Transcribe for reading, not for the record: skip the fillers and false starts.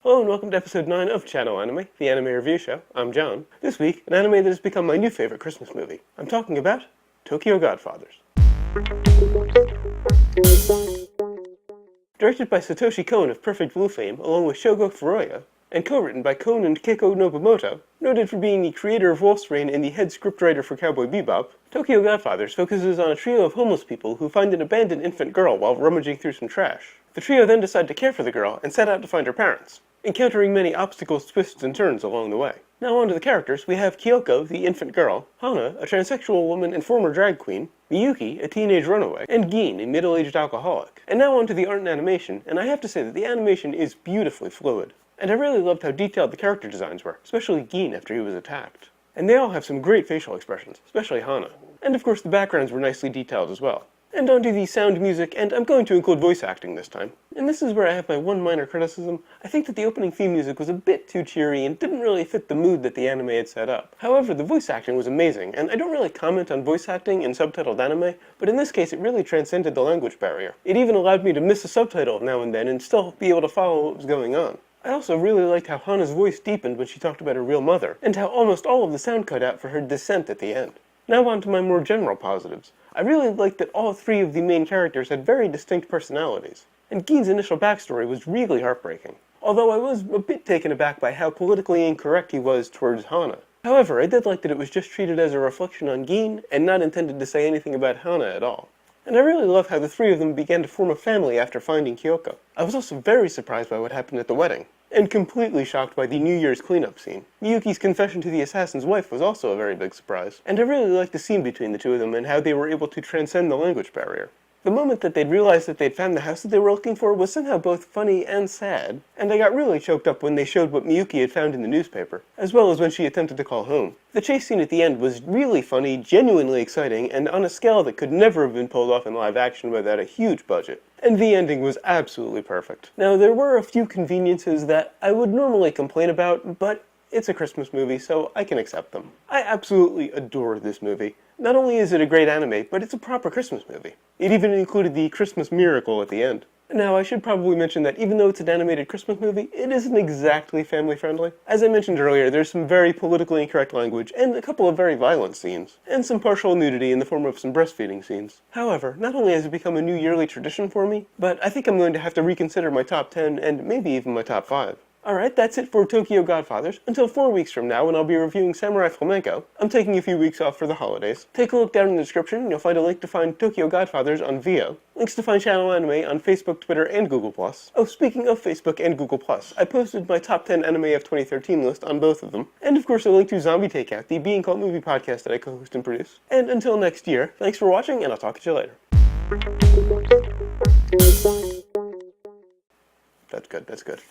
Hello and welcome to episode 9 of Channel Anime, the anime review show. I'm John. This week, an anime that has become my new favorite Christmas movie. I'm talking about Tokyo Godfathers. Directed by Satoshi Kon of Perfect Blue fame, along with Shogo Furuya, and co-written by Kon and Keiko Nobumoto, noted for being the creator of Wolf's Rain and the head scriptwriter for Cowboy Bebop, Tokyo Godfathers focuses on a trio of homeless people who find an abandoned infant girl while rummaging through some trash. The trio then decide to care for the girl and set out to find her parents, encountering many obstacles, twists, and turns along the way. Now on to the characters. We have Kyoko, the infant girl, Hana, a transsexual woman and former drag queen, Miyuki, a teenage runaway, and Gin, a middle-aged alcoholic. And now on to the art and animation, and I have to say that the animation is beautifully fluid. And I really loved how detailed the character designs were, especially Gin after he was attacked. And they all have some great facial expressions, especially Hana. And of course the backgrounds were nicely detailed as well. And onto the sound music, and I'm going to include voice acting this time. And this is where I have my one minor criticism. I think that the opening theme music was a bit too cheery and didn't really fit the mood that the anime had set up. However, the voice acting was amazing, and I don't really comment on voice acting in subtitled anime, but in this case it really transcended the language barrier. It even allowed me to miss a subtitle now and then and still be able to follow what was going on. I also really liked how Hana's voice deepened when she talked about her real mother, and how almost all of the sound cut out for her descent at the end. Now on to my more general positives. I really liked that all three of the main characters had very distinct personalities, and Gin's initial backstory was really heartbreaking, although I was a bit taken aback by how politically incorrect he was towards Hana. However, I did like that it was just treated as a reflection on Gin, and not intended to say anything about Hana at all. And I really love how the three of them began to form a family after finding Kyoko. I was also very surprised by what happened at the wedding, and completely shocked by the New Year's cleanup scene. Miyuki's confession to the assassin's wife was also a very big surprise, and I really liked the scene between the two of them and how they were able to transcend the language barrier. The moment that they'd realized that they'd found the house that they were looking for was somehow both funny and sad, and I got really choked up when they showed what Miyuki had found in the newspaper, as well as when she attempted to call home. The chase scene at the end was really funny, genuinely exciting, and on a scale that could never have been pulled off in live action without a huge budget. And the ending was absolutely perfect. Now, there were a few conveniences that I would normally complain about, but it's a Christmas movie, so I can accept them. I absolutely adore this movie. Not only is it a great anime, but it's a proper Christmas movie. It even included the Christmas miracle at the end. Now, I should probably mention that even though it's an animated Christmas movie, it isn't exactly family-friendly. As I mentioned earlier, there's some very politically incorrect language, and a couple of very violent scenes, and some partial nudity in the form of some breastfeeding scenes. However, not only has it become a new yearly tradition for me, but I think I'm going to have to reconsider my top 10, and maybe even my top 5. Alright, that's it for Tokyo Godfathers. Until 4 weeks from now, when I'll be reviewing Samurai Flamenco, I'm taking a few weeks off for the holidays. Take a look down in the description, and you'll find a link to find Tokyo Godfathers on Vio, links to find Channel Anime on Facebook, Twitter, and Google+. Oh, speaking of Facebook and Google+, I posted my top 10 anime of 2013 list on both of them, and of course a link to Zombie Takeout, the Being Cult movie podcast that I co-host and produce. And until next year, thanks for watching, and I'll talk to you later. That's good.